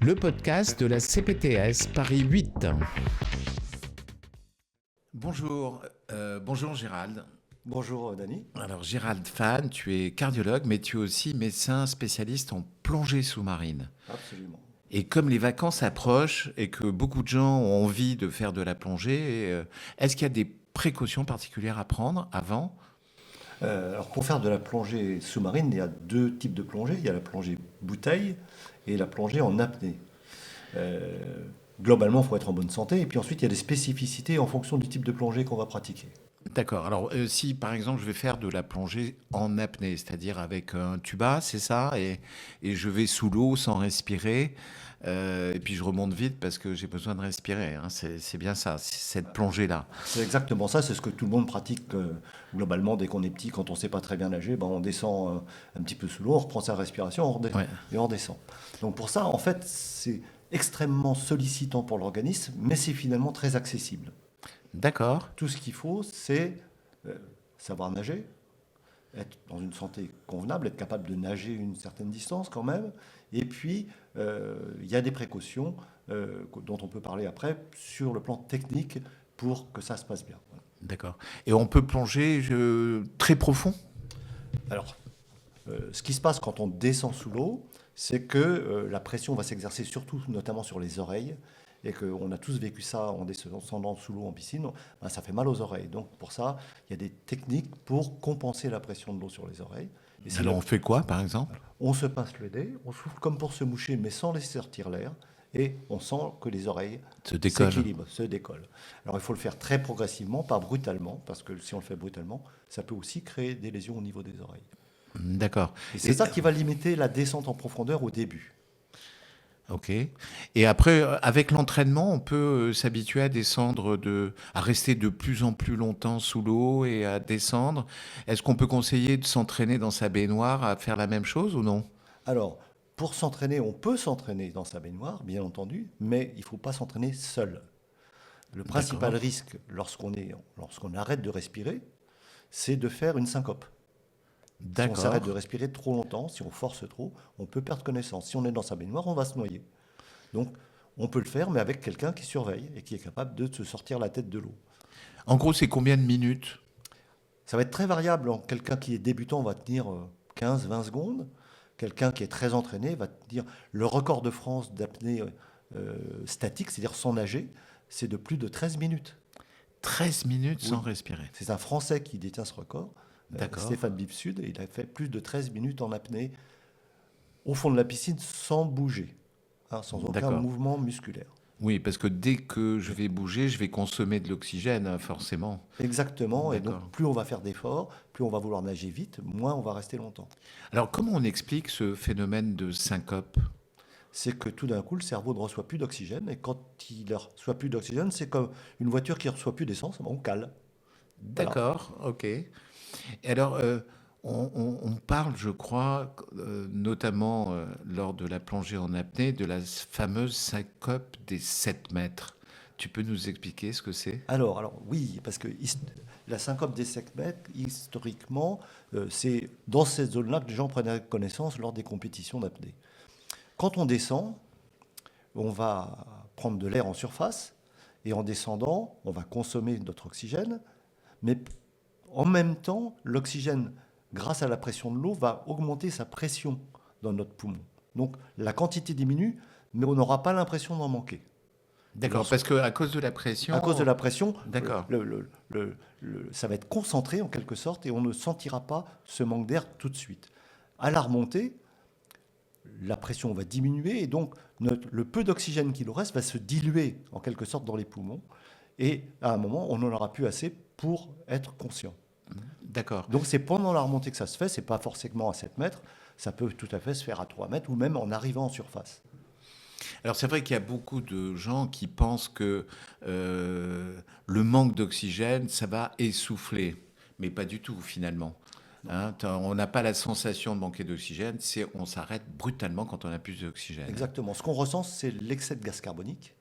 Le podcast de la CPTS Paris 8. Bonjour Gérald. Bonjour Dany. Alors Gérald Fan, tu es cardiologue, mais tu es aussi médecin spécialiste en plongée sous-marine. Absolument. Et comme les vacances approchent et que beaucoup de gens ont envie de faire de la plongée, est-ce qu'il y a des précautions particulières à prendre avant ? Alors pour faire de la plongée sous-marine, il y a deux types de plongée. Il y a la plongée bouteille et la plongée en apnée. Globalement, il faut être en bonne santé. Et puis ensuite, il y a des spécificités en fonction du type de plongée qu'on va pratiquer. D'accord. Alors, si par exemple je vais faire de la plongée en apnée, c'est-à-dire avec un tuba, c'est ça, et je vais sous l'eau sans respirer, et puis je remonte vite parce que j'ai besoin de respirer, hein, c'est bien ça, cette plongée-là. C'est exactement ça, c'est ce que tout le monde pratique globalement dès qu'on est petit. Quand on ne sait pas très bien nager, on descend un petit peu sous l'eau, on reprend sa respiration Ouais. et on redescend. Donc pour ça, en fait, c'est extrêmement sollicitant pour l'organisme, mais c'est finalement très accessible. D'accord. Tout ce qu'il faut, c'est savoir nager, être dans une santé convenable, être capable de nager une certaine distance quand même. Et puis, il y a des précautions dont on peut parler après sur le plan technique pour que ça se passe bien. Voilà. D'accord. Et on peut plonger très profond? Alors, ce qui se passe quand on descend sous l'eau, c'est que la pression va s'exercer surtout, notamment sur les oreilles, et qu'on a tous vécu ça en descendant sous l'eau en piscine, ça fait mal aux oreilles. Donc pour ça, il y a des techniques pour compenser la pression de l'eau sur les oreilles. Et c'est là Alors on fait quoi par exemple? on se pince le nez, on souffle comme pour se moucher, mais sans laisser sortir l'air, et on sent que les oreilles Se décolle. s'équilibrent, se décollent. Alors il faut le faire très progressivement, pas brutalement, parce que si on le fait brutalement, ça peut aussi créer des lésions au niveau des oreilles. D'accord. Et c'est ça qui va limiter la descente en profondeur au début. Ok. Et après, avec l'entraînement, on peut s'habituer à descendre, à rester de plus en plus longtemps sous l'eau et à descendre. Est-ce qu'on peut conseiller de s'entraîner dans sa baignoire à faire la même chose ou non? Alors, pour s'entraîner, on peut s'entraîner dans sa baignoire, bien entendu, mais il ne faut pas s'entraîner seul. Le principal D'accord. risque lorsqu'on arrête de respirer, c'est de faire une syncope. Si on s'arrête de D'accord. respirer trop longtemps, si on force trop, on peut perdre connaissance. Si on est dans sa baignoire, on va se noyer. Donc, on peut le faire, mais avec quelqu'un qui surveille et qui est capable de se sortir la tête de l'eau. En gros, c'est combien de minutes? Ça va être très variable. Quelqu'un qui est débutant va tenir 15-20 secondes. Quelqu'un qui est très entraîné va tenir le record de France d'apnée statique, c'est-à-dire sans nager, c'est de plus de 13 minutes. 13 minutes sans Oui, respirer. c'est un Français qui détient ce record, D'accord. Stéphane Bipsud, et il a fait plus de 13 minutes en apnée au fond de la piscine sans bouger, hein, sans aucun D'accord. mouvement musculaire. Oui, parce que dès que je vais bouger, je vais consommer de l'oxygène, forcément. Exactement, et donc D'accord. plus on va faire d'efforts, plus on va vouloir nager vite, moins on va rester longtemps. Alors, comment on explique ce phénomène de syncope? C'est que tout d'un coup, le cerveau ne reçoit plus d'oxygène, et quand il ne reçoit plus d'oxygène, c'est comme une voiture qui ne reçoit plus d'essence, on cale. Voilà. D'accord, ok. Et alors, on parle, je crois, notamment lors de la plongée en apnée, de la fameuse syncope des 7 mètres. Tu peux nous expliquer ce que c'est? Alors oui, parce que la syncope des 5 mètres, historiquement, c'est dans cette zone-là que les gens prennent connaissance lors des compétitions d'apnée. Quand on descend, on va prendre de l'air en surface, et en descendant, on va consommer notre oxygène, mais en même temps, l'oxygène, grâce à la pression de l'eau, va augmenter sa pression dans notre poumon. Donc la quantité diminue, mais on n'aura pas l'impression d'en manquer. Et D'accord, lorsque, parce qu'à cause de la à cause de pression... la pression, D'accord, ça va être concentré en quelque sorte et on ne sentira pas ce manque d'air tout de suite. À la remontée, la pression va diminuer et donc le peu d'oxygène qui nous reste va se diluer en quelque sorte dans les poumons et à un moment, on n'en aura plus assez pour être conscient. d'accord. Donc c'est pendant la remontée que ça se fait, c'est pas forcément à 7 mètres, ça peut tout à fait se faire à 3 mètres ou même en arrivant en surface. Alors c'est vrai qu'il y a beaucoup de gens qui pensent que le manque d'oxygène, ça va essouffler, mais pas du tout finalement. Hein, on n'a pas la sensation de manquer d'oxygène, on s'arrête brutalement quand on a plus d'oxygène. Exactement. Ce qu'on ressent, c'est l'excès de gaz carbonique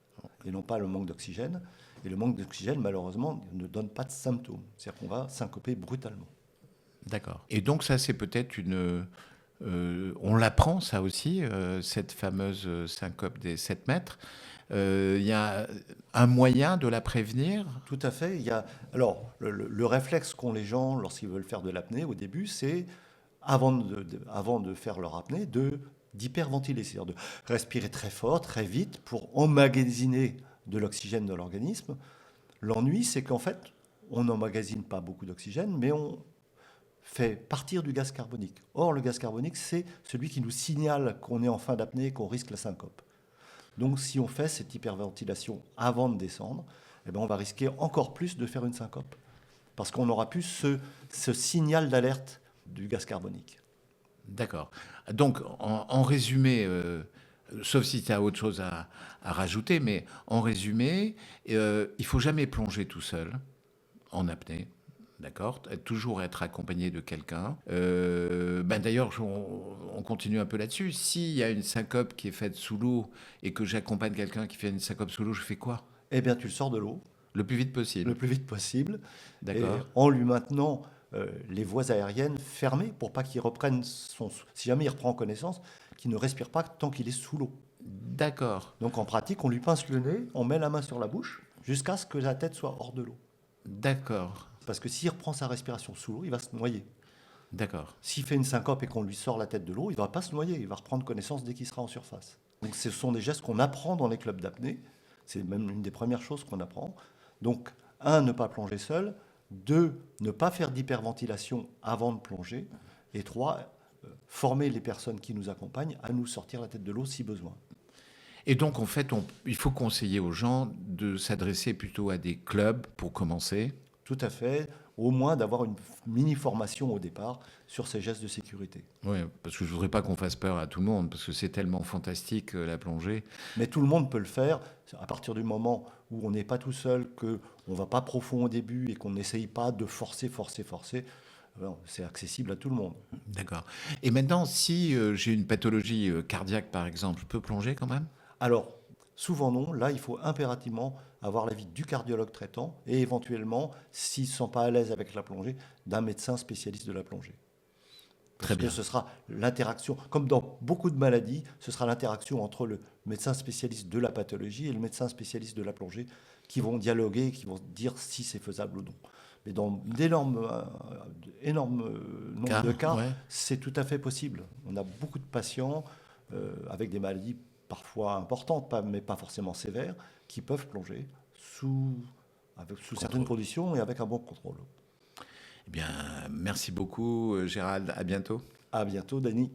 et non pas le manque d'oxygène. Et le manque d'oxygène, malheureusement, ne donne pas de symptômes. C'est-à-dire qu'on va syncoper brutalement. D'accord. Et donc ça, c'est peut-être On l'apprend, ça aussi, cette fameuse syncope des 7 mètres. Il y a un moyen de la prévenir? Tout à fait. Alors, le réflexe qu'ont les gens lorsqu'ils veulent faire de l'apnée au début, c'est, avant de faire leur apnée, d'hyperventiler, c'est-à-dire de respirer très fort, très vite, pour emmagasiner de l'oxygène dans l'organisme. L'ennui, c'est qu'en fait, on n'emmagasine pas beaucoup d'oxygène, mais on fait partir du gaz carbonique. Or, le gaz carbonique, c'est celui qui nous signale qu'on est en fin d'apnée et qu'on risque la syncope. Donc, si on fait cette hyperventilation avant de descendre, eh ben, on va risquer encore plus de faire une syncope. Parce qu'on n'aura plus ce signal d'alerte du gaz carbonique. D'accord. Donc, en résumé, sauf si tu as autre chose à rajouter, mais en résumé, il faut jamais plonger tout seul en apnée. D'accord. Toujours être accompagné de quelqu'un. Ben d'ailleurs, on continue un peu là-dessus. S'il y a une syncope qui est faite sous l'eau et que j'accompagne quelqu'un qui fait une syncope sous l'eau, je fais quoi? Eh bien, tu le sors de l'eau Le plus vite le possible. plus vite possible et D'accord. en lui maintenant les voies aériennes fermées pour pas qu'il reprenne si jamais il reprend connaissance, qu'il ne respire pas tant qu'il est sous l'eau. D'accord. Donc en pratique, on lui pince le nez, on met la main sur la bouche jusqu'à ce que la tête soit hors de l'eau. D'accord. Parce que s'il reprend sa respiration sous l'eau, il va se noyer. D'accord. S'il fait une syncope et qu'on lui sort la tête de l'eau, il ne va pas se noyer, il va reprendre connaissance dès qu'il sera en surface. Donc ce sont des gestes qu'on apprend dans les clubs d'apnée. C'est même une des premières choses qu'on apprend. Donc, un, ne pas plonger seul. Deux, ne pas faire d'hyperventilation avant de plonger. Et trois, former les personnes qui nous accompagnent à nous sortir la tête de l'eau si besoin. Et donc, en fait, il faut conseiller aux gens de s'adresser plutôt à des clubs pour commencer. Tout à fait. Au moins d'avoir une mini formation au départ sur ces gestes de sécurité. Oui, parce que je voudrais pas qu'on fasse peur à tout le monde, parce que c'est tellement fantastique la plongée. Mais tout le monde peut le faire à partir du moment où on n'est pas tout seul, qu'on ne va pas profond au début et qu'on n'essaye pas de forcer, forcer, forcer. C'est accessible à tout le monde. D'accord. Et maintenant, si j'ai une pathologie cardiaque, par exemple, je peux plonger quand même? Alors, souvent non. Là, il faut impérativement avoir l'avis du cardiologue traitant et éventuellement, s'il ne se sent pas à l'aise avec la plongée, d'un médecin spécialiste de la plongée. Très Parce que bien. ce sera l'interaction, comme dans beaucoup de maladies, ce sera l'interaction entre le médecin spécialiste de la pathologie et le médecin spécialiste de la plongée qui vont dialoguer, qui vont dire si c'est faisable ou non. Mais dans d'énormes nombre de cas, Ouais. c'est tout à fait possible. On a beaucoup de patients avec des maladies parfois importantes, mais pas forcément sévères, qui peuvent plonger sous certaines Contrôle. conditions et avec un bon contrôle. Eh bien, merci beaucoup, Gérald. À bientôt. À bientôt, Dany.